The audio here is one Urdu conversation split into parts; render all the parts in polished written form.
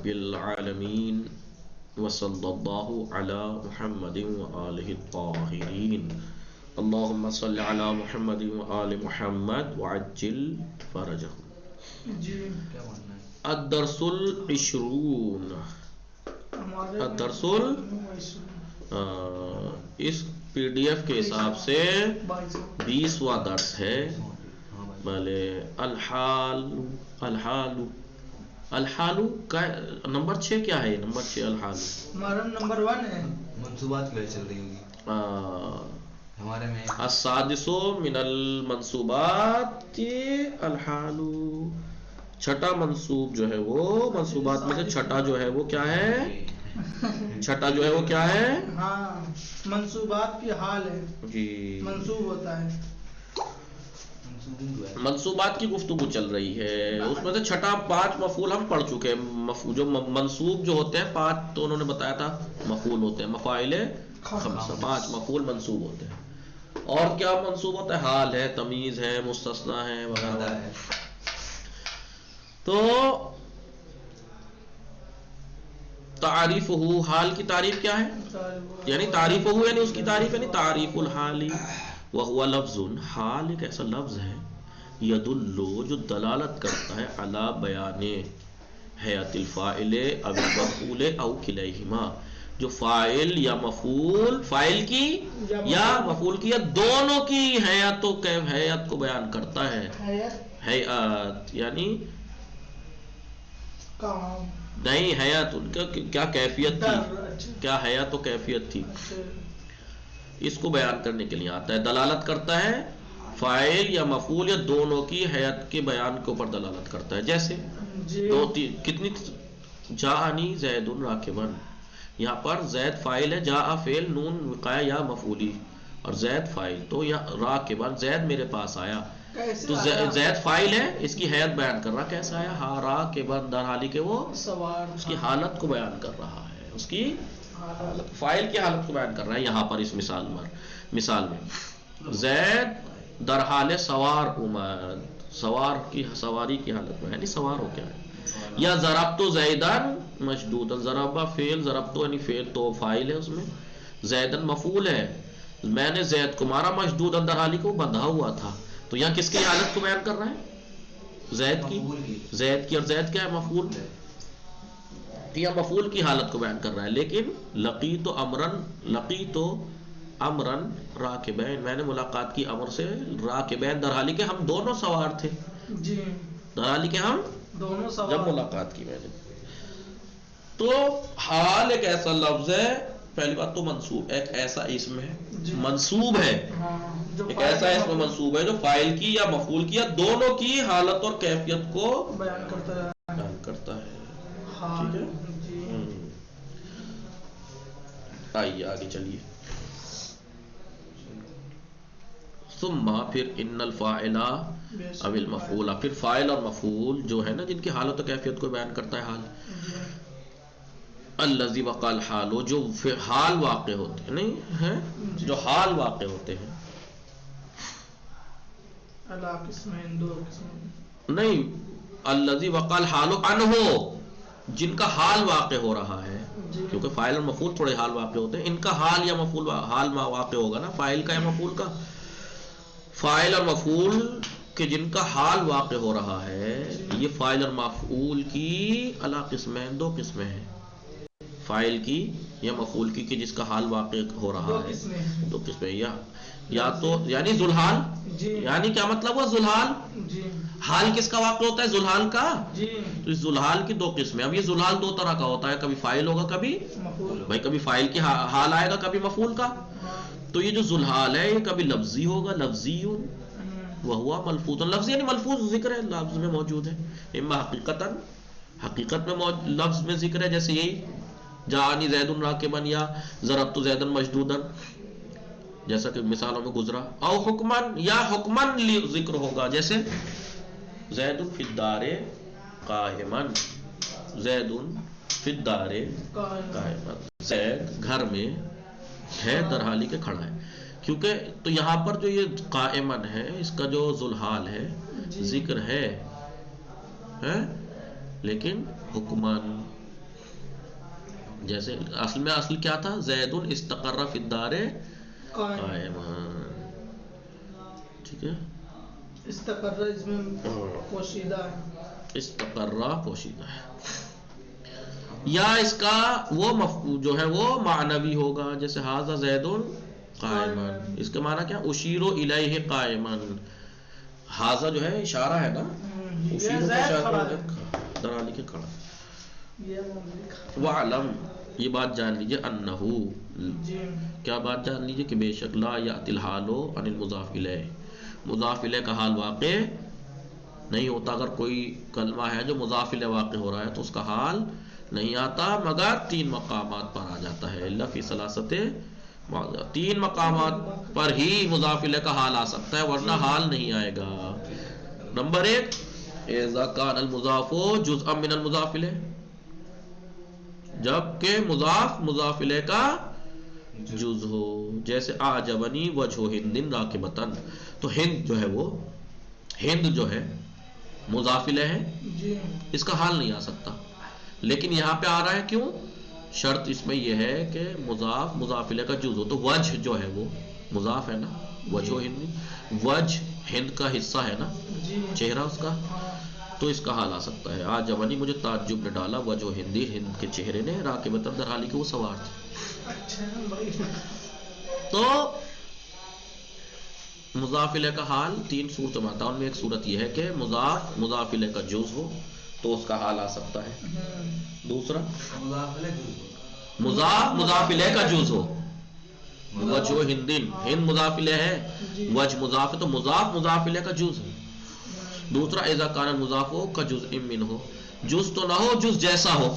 رب العالمین وصلی اللہ علی محمد وآلہ الطاہرین اللہم صلی علی محمد وآل محمد وعجل فرجہم. الدرس العشرون، الدرس اس پی ڈی ایف کے حساب سے 20واں درس ہے. بھلے الحال کا نمبر 6 کیا ہے؟ نمبر 6 الحال ہمارا نمبر 1 ہے. منصوبات کی وجہ چل رہی ہوگی ہمارے میں. السادس من المنصوبات الحال، چھٹا منصوب جو ہے وہ منصوبات میں سے چھٹا جو ہے وہ کیا ہے؟ چھٹا جو ہے وہ کیا ہے؟ ہاں منصوبات کی حال ہے جی، منصوب ہوتا ہے. منصوبات کی گفتگو چل رہی ہے. اس میں سے چھٹا 5 مفعول ہم پڑھ چکے ہیں. جو منصوب جو ہوتے ہیں 5 تو انہوں نے بتایا تھا مفعول ہوتے ہیں، مفاعل خمسہ، 5 مفعول منصوب ہوتے ہیں. اور کیا منصوب ہوتا ہے؟ حال ہے، تمیز ہے، مستثنیٰ ہے وغیرہ. تو تعریف ہو، حال کی تعریف کیا ہے؟ یعنی تعریف ہو یعنی اس کی تعریف یعنی تعریف الحالی. وہو لفظ، حال ایک ایسا لفظ ہے یدل جو دلالت کرتا ہے علی بیان حیات الفاعل او المفعول او کلیہما، جو فاعل یا مفعول، فاعل کی یا مفعول کی یا دونوں کی حیات کو بیان کرتا ہے. حیات یعنی نہیں، حیات کیا کیفیت تھی، کیا حیات و کیفیت تھی، اس کو بیان کرنے کے لیے آتا ہے. دلالت کرتا ہے فاعل یا مفعول یا دونوں کی حیات کے بیان کے اوپر دلالت کرتا ہے. جیسے کتنی جاءنی زید راکبا، یہاں پر زید فاعل ہے، جاء فعل، نون وقایہ یا مفعولی، اور زید فاعل. تو راکبا زید میرے پاس آیا، تو زید فاعل ہے، اس کی حیات بیان کر رہا. کیسا آیا؟ ہاں راکبا، در حالی کہ وہ اس کی حالت کو بیان کر رہا ہے، اس کی فاعل کی حالت کو بیان کر رہا ہے. یہاں پر اس مثال میں زید در حال سوار عمر، سوار کی سواری کی حالت میں یعنی سوار ہو کیا ہے. یا ضربت زیدن مشدودا، ضربہ فعل، ضربت یعنی فعل تو فاعل ہے اس میں، زیدن مفعول ہے، میں نے زید کو مارا، مشدود در حالی کو بندھا ہوا تھا. تو یہاں کس کی حالت کو بیان کر رہا ہے؟ زید کی. زید کی، اور زید کیا ہے؟ مفعول. یا مفعول کی حالت کو بیان کر رہا ہے. لیکن لقیت امرن راکبین، میں نے ملاقات کی امر سے، راکبین در حالی کہ ہم دونوں سوار تھے. جی، در حالی کہ ہم دونوں سوار جب ملاقات کی میں نے. تو حال ایک ایسا لفظ ہے، پہلی بات تو منصوب، ایک ایسا اسم ہے منصوب ہے، ایک ایسا اسم منصوب ہے جو فاعل کی یا مفعول کی یا دونوں کی حالت اور کیفیت کو بیان کرتا ہے. ہاں ٹھیک ہے، آئیے آگے چلیے. ثم پھر ان الفاعل او المفعول، پھر فاعل اور مفعول جو ہے نا جن کی حالت و کیفیت کو بیان کرتا ہے حال. الذی وقع الحال، جو حال واقع ہوتے ہیں، نہیں ہے جو حال واقع ہوتے ہیں. نہیں، الذی وقع الحال عنہ، جن کا حال واقع ہو رہا ہے، کیونکہ فاعل اور مفعول تھوڑے حال واقع ہوتے ہیں. ان کا حال یا مفعول حال واقع ہوگا نا، فاعل کا یا مفعول کا. فاعل اور مفعول کہ جن کا حال واقع ہو رہا ہے، یہ فاعل اور مفعول کی اعلیٰ قسمیں، 2 قسمیں ہیں. فاعل کی یا مفعول کی کہ جس کا حال واقع ہو رہا ہے، 2 قسمیں. یا تو یعنی ذوالحال، یعنی کیا مطلب ہوا ذوالحال؟ حال کس کا واقع ہوتا ہے؟ ذوالحال کا. تو اس ذوالحال کی 2 قسمیں. اب یہ ذوالحال 2 طرح کا ہوتا ہے، کبھی فاعل ہوگا، کبھی بھائی کبھی فاعل کی حال آئے گا، کبھی مفعول کا. تو یہ جو ذوالحال ہے یہ کبھی لفظی ہوگا، لفظی وہوا ملفوظ، لفظ یعنی ملفوظ ذکر ہے، لفظ میں موجود ہے. اما حقیقتاً، حقیقت میں لفظ میں ذکر ہے، جیسے یہی جاءنی زید راکبا یا ضربت زیدا مشدودا، جیسا کہ مثالوں میں گزرا. او حکمن، یا حکمن ذکر ہوگا، جیسے زید فی الدار قائما، زید فی الدار قائما، زید گھر میں ہے در حالی کے کھڑا ہے. کیونکہ تو یہاں پر جو یہ قائمن ہے، اس کا جو ذوالحال ہے ذکر ہے، لیکن حکمان جیسے اصل میں اصل کیا تھا؟ زید استقر فی الدار قائما. ٹھیک ہے، استقرہ اس میں پوشیدہ ہے. استقرہ پوشیدہ ہے. یا اس کا وہ جو ہے وہ معنوی ہوگا، جیسے ھذا زید قائما. اس کا معنی کیا؟ اشیر الیہ قائما. ھذا جو ہے اشارہ ہے نا، اشیر کو اشارہ درا لکھے کھڑا. وعلم، یہ بات جان لیجئے، انہو، کیا بات جان لیجئے کہ بے شک لا یأتی الحال عن المضاف الیہ، مضاف الیہ کا حال واقع نہیں ہوتا. اگر کوئی کلمہ ہے جو مضاف الیہ واقع ہو رہا ہے تو اس کا حال نہیں آتا، مگر 3 مقامات پر آ جاتا ہے. الا فی ثلاثۃ، 3 مقامات پر ہی مضاف الیہ کا حال آ سکتا ہے، ورنہ حال نہیں آئے گا. نمبر 1، اذا کان المضاف جزءا من المضاف الیہ، جب کہ مضاف مضاف الیہ کا جز ہو. جیسے اعجبنی وجہ ہند راکبتن، تو ہند جو ہے وہ، ہند جو ہے مضاف الیہ ہے، اس کا حال نہیں آ سکتا. لیکن یہاں پہ آ رہا ہے، کیوں؟ شرط اس میں یہ ہے کہ مضاف مضاف الیہ کا جز ہو. تو وجہ جو ہے وہ مضاف ہے نا، وجہ ہند، وجہ ہند کا حصہ ہے نا، چہرہ اس کا، تو اس کا حال آ سکتا ہے. آجبنی، مجھے تعجب نے ڈالا، وجہ ہندی، ہند کے چہرے نے، راکبتن، در حالی کہ وہ سوار تھے. تو مضاف الیہ کا حال 3 صورتوں میں آتا ہے. ان میں ایک صورت یہ ہے کہ مضاف مضاف الیہ کا جز ہو تو اس کا حال آ سکتا ہے. دوسرا مضاف مضاف الیہ کا جز ہو، وجہ ہندن، ہند مضاف الیہ ہے، وجہ مضاف ہے، تو مضاف مضاف الیہ کا جز ہے. دوسرا اذا کان المضاف کا جزء منہ، جز تو نہ ہو، جز جیسا ہو،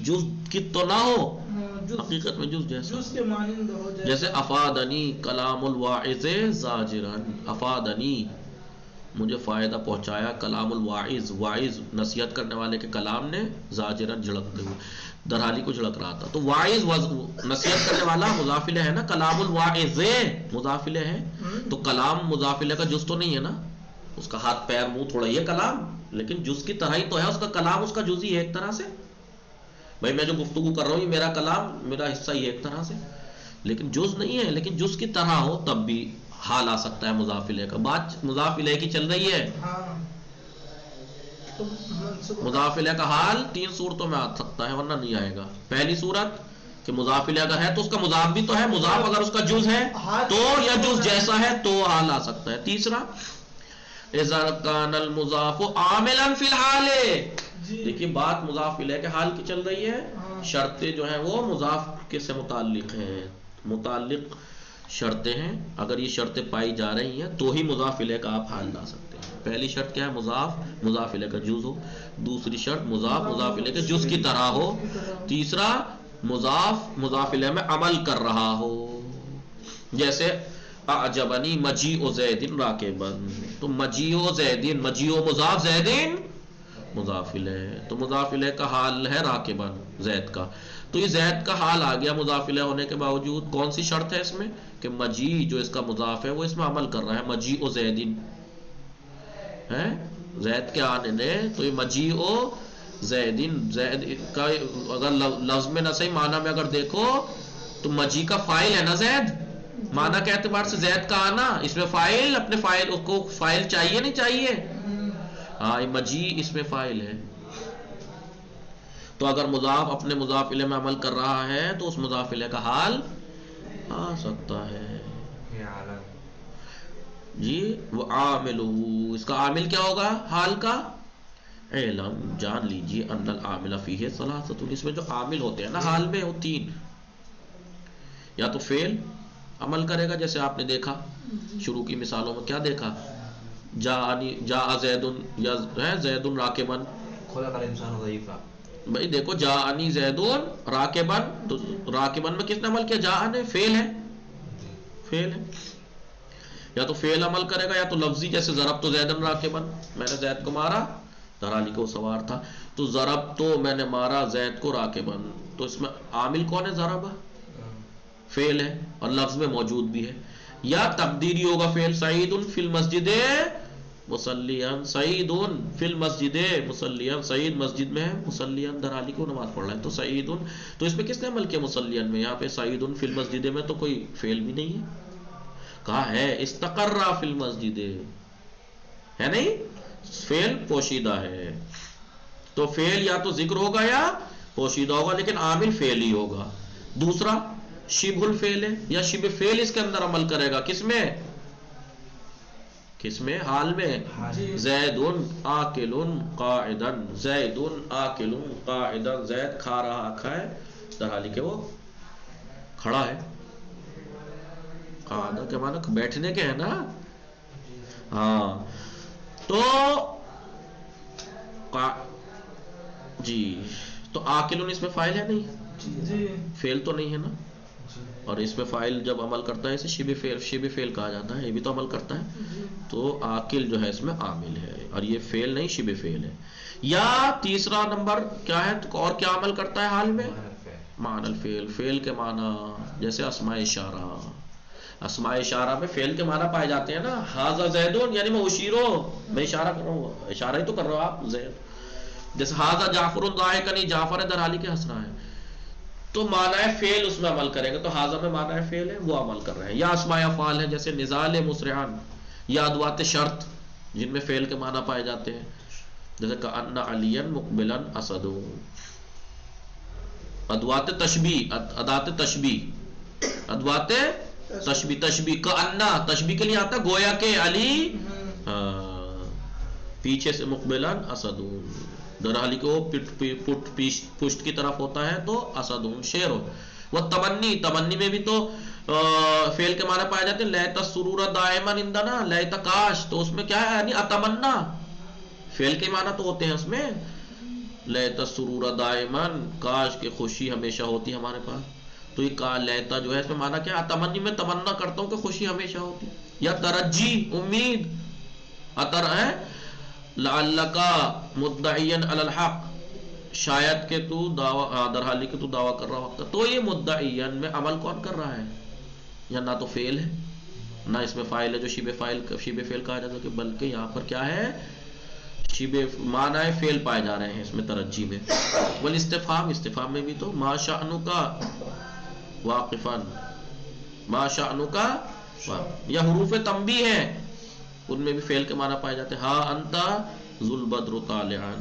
جز کی تو نہ ہو، حقیقت میں جز جیسا، جز کے مانند ہو. جیسے افادنی کلام الواعظ زاجرا، افادنی، مجھے فائدہ پہنچایا، کلام الواعظ، واعظ نصیحت کرنے والے کے کلام نے، زاجرا جھڑکتے ہوئے، در حالی کو جھڑک رہا تھا. تو واعظ نصیحت کرنے والا مضاف الیہ ہے نا، کلام الواعظ مضاف الیہ ہے، تو کلام مضاف الیہ کا جز تو نہیں ہے نا، اس کا ہاتھ پیر منہ تھوڑا ہی ہے کلام، لیکن جز کی طرح ہی تو ہے اس کا کلام، اس کا جز ہی ہے ایک طرح سے. بھائی میں جو گفتگو کر رہا ہوں یہ میرا کلام، میرا حصہ ہی ہے ایک طرح سے، لیکن جز نہیں ہے. لیکن جز کی طرح ہو تب بھی حال آ سکتا ہے مضاف الیہ کا. بات مضاف الیہ کی چل رہی ہے. مضاف الیہ کا حال 3 صورتوں میں آ سکتا ہے، ورنہ نہیں آئے گا. پہلی صورت کہ مضاف الیہ کا ہے تو اس کا مضاف بھی تو ہے، مضاف اگر اس کا جز ہے تو، یا جز جیسا ہے تو حال آ سکتا ہے. تیسرا اذا کان المضاف عاملا فی الحال، دیکھیے بات مضاف الیہ کے حال کی چل رہی ہے، شرطیں جو ہیں وہ مضاف کے سے متعلق ہیں، متعلق شرطیں ہیں. اگر یہ شرطیں پائی جا رہی ہیں تو ہی مضاف الیہ کا آپ حال لا سکتے ہیں. پہلی شرط کیا ہے؟ مضاف مضاف الیہ کا جز ہو. دوسری شرط مضاف مضاف الیہ کے جز کی طرح ہو. تیسرا مضاف مضاف الیہ میں عمل کر رہا ہو. جیسے اعجبنی مجیء زید راکبن، تو مجیء زید، مجیء مضاف، زید مضاف الیہ، تو مضاف الیہ کا حال ہے راکبن، زید کا. تو یہ زید کا حال آ گیا مضاف الیہ ہونے کے باوجود. کون سی شرط ہے اس میں؟ کہ مجیء جو اس کا مضاف ہے وہ اس میں عمل کر رہا ہے، مجیء زید ہے، زید کے آنے نے. تو یہ مجیء زید، زید کا اگر لفظ میں نہ صحیح معنی میں اگر دیکھو تو مجیء کا فاعل ہے نا زید، معنی کے اعتبار سے زید کا آنا، اس میں فاعل، اپنے فاعل کو فاعل چاہیے نہیں چاہیے؟ ہاں، مجیء اس میں فاعل ہے. تو اگر مضاف اپنے مضاف الیہ میں عمل کر رہا ہے تو اس مضاف الیہ کا حال آ سکتا ہے. جی وہ عامل، اس کا عامل کیا ہوگا حال کا؟ علم، جان لیجیے، ان العامل فیہ ثلاثۃ، اس میں جو عامل ہوتے ہیں نا حال میں وہ 3، یا تو فعل عمل کرے گا، جیسے آپ نے دیکھا شروع کی مثالوں میں کیا دیکھا، جاء زید، یا زید راکبن، خلق الانسان ضعیفا. بھائی دیکھو جاءنی زید راکبن، تو راکبن میں کس نے عمل کیا؟ جاء نے، فعل ہے، فعل ہے. یا تو فعل عمل کرے گا یا تو لفظی، جیسے ضرب تو زیدن راکبن، میں نے زید کو مارا در حالی کو سوار تھا. تو ضرب تو میں نے مارا زید کو راکبن، تو اس میں عامل کون ہے؟ ضرب فعل ہے اور لفظ میں موجود بھی ہے. یا تقدیری ہوگا فعل، سعید فی المسجد مسلیان سعیدن فی المسجد مسلیان سعید مسجد میں ہے مسلیان در حالی کو نماز پڑھ رہا ہے تو سعیدن تو اس میں کس نے عمل کیا مسلیان میں یہاں پہ سعیدن فی المسجد میں تو کوئی فعل بھی نہیں ہے کہا ہے استقر فی المسجد ہے نہیں فعل پوشیدہ ہے تو فعل یا تو ذکر ہوگا یا پوشیدہ ہوگا لیکن عامل فعل ہی ہوگا دوسرا شبہ الفعل ہے یا شبہ فعل اس کے اندر عمل کرے گا کس میں حال میں زید آکل قاعدا زید آکل قاعدا زید کھا رہا کھائے در حالی کہ وہ کھڑا ہے قاعدہ کے معنی بیٹھنے کے ہے نا ہاں تو جی تو آکل اس میں فاعل ہے نہیں فعل تو نہیں ہے نا اور اس میں فاعل جب عمل کرتا ہے اسے شبہ فعل کہا جاتا ہے یہ بھی تو عمل کرتا ہے تو عاقل جو ہے اس میں عامل ہے اور یہ فعل نہیں شبہ فعل ہے یا تیسرا نمبر کیا ہے اور کیا عمل کرتا ہے حال میں معنی الفعل فعل کے معنی جیسے اسماء اشارہ میں فعل کے معنی پائے جاتے ہیں نا ھذا زیدون یعنی میں اشیرو میں اشارہ کر رہا ہوں اشارہ ہی تو کر رہا ہوں آپ زید جیسے ھذا جعفر ضاحکن جعفر در حالی کے ہنس رہا ہے تو معنی فعل اس میں عمل کریں گے تو ھذا میں معنی فعل ہے وہ عمل کر رہے ہیں یا اسماء افعال ہیں جیسے نزال مسرعان یا ادوات شرط جن میں فعل کے معنی پائے جاتے ہیں جیسے کأن علیا مقبلا اسد ادوات تشبیہ کأن تشبیہ کے لیے آتا ہے گویا کہ علی پیچھے سے مقبلا اسد در حالی کہ وہ پشت کی طرف ہوتا ہے تو اسدون شیر ہو وہ تمنی میں بھی تو فعل کے معنی پائے جاتے ہیں لیت السرور دائما عندنا لیت کاش تو اس میں کیا ہے یعنی اتمنا فعل کے معنی تو ہوتے ہیں اس میں لیت السرور دائما کاش کی خوشی ہمیشہ ہوتی ہے ہمارے پاس تو یہ کا لیتا جو ہے اس میں معنی کیا ہے اتمنی میں تمنا کرتا ہوں کہ خوشی ہمیشہ ہوتی یا ترجی امید اتر ہے لعلک مدعیا علی الحق شاید کہ تو در حالی کہ تو دعویٰ کر رہا ہوتا تو یہ مدعیا میں عمل کون کر رہا ہے یا نہ تو فعل ہے نہ اس میں فاعل ہے جو شبہ فعل کہا جاتا ہے کہ بلکہ یہاں پر کیا ہے شبہ معنی فعل پائے جا رہے ہیں اس میں ترجی میں والاستفہام میں بھی تو ما شأنک واقفا ما شأنک یا حروف تنبیہ ہیں ان میں بھی فعل کے معنی پائے جاتے ہیں ہا انت ذو البدر طالعا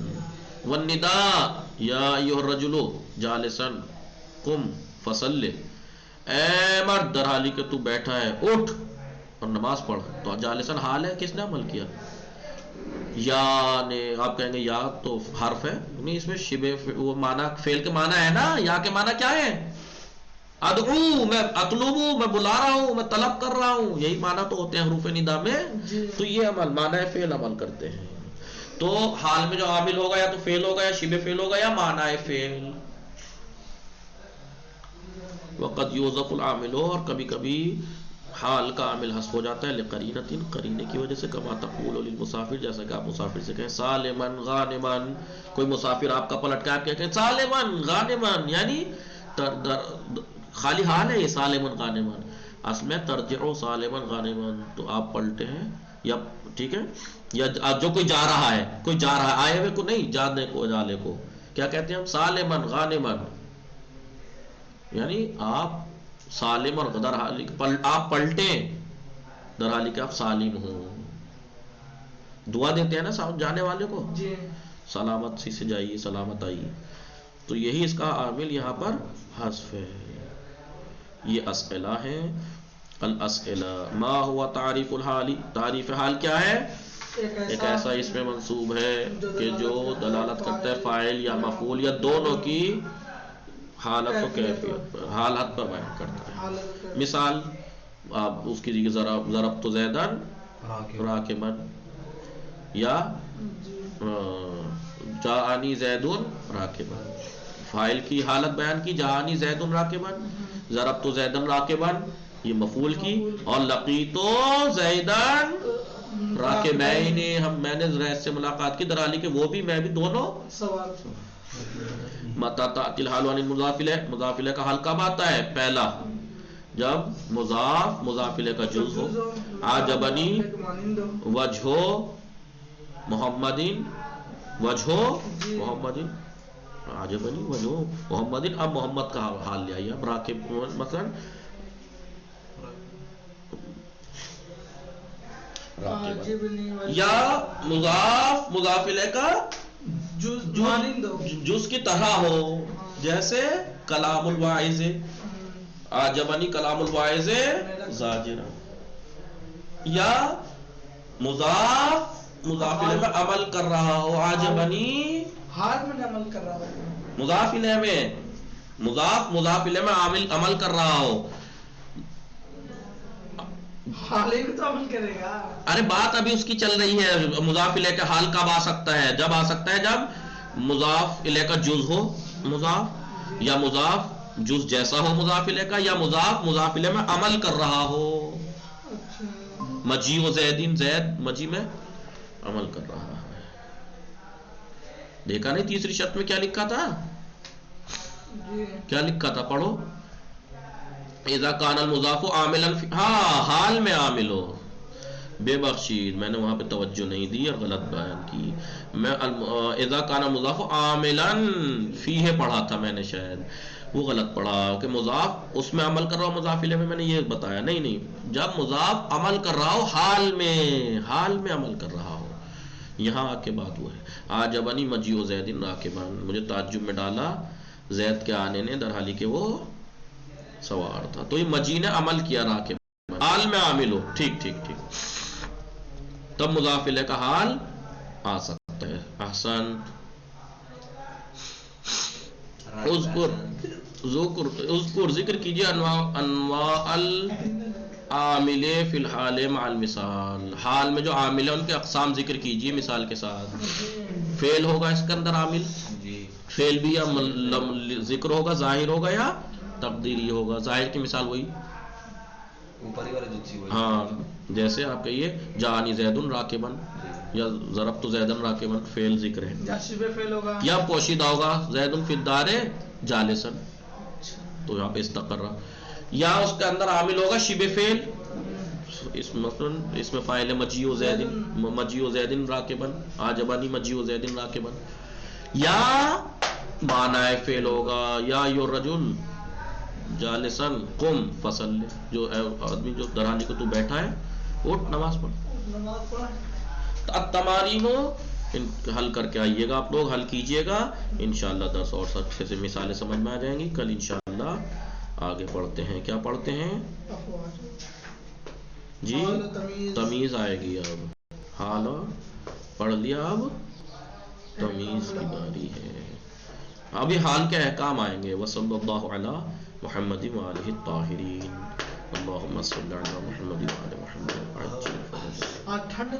والنداء یا ایھا الرجل جالسا قم فصلی اے مرد در حالی کہ تو بیٹھا ہے اٹھ اور نماز پڑھ تو جالسا حال ہے کس نے عمل کیا یا نے آپ کہیں گے یا تو حرف ہے نہیں اس میں شبہ وہ معنی فعل کے معنی ہے نا یا کے معنی کیا ہے ادعو میں اطلبو میں بلا رہا ہوں میں طلب کر رہا ہوں یہی معنی تو ہوتے ہیں حروف ندا میں تو یہ عمل معنی فعل عمل کرتے ہیں تو حال میں جو عامل ہوگا یا تو فعل ہوگا یا شبہ فعل ہوگا یا معنی فعل وقد یوظف العامل اور کبھی کبھی حال کا عامل حذف ہو جاتا ہے لقرینۃ قرینے کی وجہ سے کما تقول للمسافر جیسا کہ آپ مسافر سے کہیں سالما غانما کوئی مسافر آپ کا پلٹ کے آپ کہیں سالما غانما یعنی خالی حال ہے یہ سالما غانما اصل میں ترجع سالما غانما تو آپ پلٹے ہیں یا ٹھیک ہے یا جو کوئی جا رہا ہے آئے ہوئے کو نہیں جانے کو جالے کو کیا کہتے ہیں ہم سالما غانما یعنی آپ سالم اور در حالی آپ پلٹیں در حالی کہ آپ سالم ہوں دعا دیتے ہیں نا جانے والے کو سلامت سی سے جائیے سلامت آئیے تو یہی اس کا عامل یہاں پر حذف ہے یہ اسئلہ ہے الاسئلہ ما ہوا تعریف الحالی تعریف حال کیا ہے ایک ایسا اس میں منصوب ہے کہ جو دلالت کرتا ہے فاعل یا مفعول یا دونوں کی حالت و کیفیت پر حالت پر بیان کرتا ہے مثال آپ اس کی ضرب تو زیدن راکبن یا جاءنی زیدن راکبن فاعل کی حالت بیان کی جاءنی زیدن راکبن ضرب تو زیدن راکبن یہ مفعول کی اور لقیتو زیدن راکبین میں نے زید سے ملاقات کی در حالی کہ وہ بھی میں بھی دونوں سوال متا تأتی الحال عن المضاف الیہ مضاف الیہ کا حال کب آتا ہے پہلا جب مضاف الیہ کا جز ہو عجبنی وجہ محمدین وجہو محمدین عجبنی وجہو محمدین. اب محمد کا حال لے آئیے. اب راکب مثلا یا مضاف مضاف الیہ کا جز کی طرح ہو، جیسے کلام الواعظ عجبنی کلام الواعظ زاجرا. یا مضاف مضاف الیہ میں عمل کر رہا ہو، عجبنی حال میں عمل کر رہا ہو، مضاف الیہ میں مضاف مضاف الیہ میں عمل کر رہا ہو. حال ہی میں تو عمل کرے گا. ارے بات ابھی اس کی چل رہی ہے. مضاف الیہ کا حال کب آ سکتا ہے؟ جب آ سکتا ہے جب مضاف الیہ کا جز ہو مضاف، یا مضاف جز جیسا ہو مضاف الیہ کا، یا مضاف مضاف الیہ میں عمل کر رہا ہو. مجیء و زیدین زید مجیء میں عمل کر رہا ہے. دیکھا نہیں تیسری شرط میں کیا لکھا تھا؟ کیا لکھا تھا؟ پڑھو. اذا کان المضاف عاملا ہاں حال میں عامل ہو. بے بخشید میں نے وہاں پہ توجہ نہیں دی اور غلط بیان کی. میں اذا کان المضاف عاملا فیہ پڑھا تھا میں نے، شاید وہ غلط پڑھا کہ مضاف اس میں عمل کر رہا ہو. مضاف الیہ میں نے یہ بتایا نہیں، جب مضاف عمل کر رہا ہو حال میں عمل کر رہا ہو. یہاں آ کے بات وہ ہے. عجبنی مجیء زید راکبا، مجھے تعجب میں ڈالا زید کے آنے نے در حالی کہ وہ سوار تھا. تو یہ مجیء نے عمل کیا راکب، حال میں عامل ہو. ٹھیک ٹھیک ٹھیک، تب مضاف الیہ کا حال آ سکتا ہے. احسن. اذکر ذکر کیجئے انواع العامل فی الحال مع المثال. حال میں جو عامل ہے ان کے اقسام ذکر کیجئے مثال کے ساتھ. فعل ہوگا اس کے اندر عامل، فعل بھی یا ذکر ہوگا ظاہر ہوگا یا تقدیری ہوگا. ظاہر کی مثال وہی اوپر ہی والا جو تھی وہی. ہاں جیسے آپ کہیے جانی زید راکبا یا ضربت زیدن راکبا، فعل ذکر ہے. یا شبہ فعل ہوگا، یا پوشیدہ ہوگا زید فی الدار جالسا، تو یہاں پہ استقر. یا اس کے اندر عامل ہوگا شبہ فعل، اس میں فاعل مجیء زید راکبا، عجبنی مجیء زید راکبا. یا معنی فعل ہوگا یا ایھا الرجل جالسا قم فصلی، جو آدمی جو درانی کو تو بیٹھا ہے اٹھ نماز پڑھ. التمارین حل کر کے آئیے گا آپ لوگ، حل کیجئے گا انشاءاللہ. درس اور اچھے سے مثالیں سمجھ میں آ جائیں گی. کل انشاءاللہ آگے پڑھتے ہیں. کیا پڑھتے ہیں جی؟ تمیز آئے گی. اب حال پڑھ لیا، اب تمیز کی باری ہے. ابھی حال کے احکام آئیں گے. وصلی اللہ علی محمد وآلہ الطاہرین. اللہم صلی علی محمد وآلہ محمد. ٹھنڈ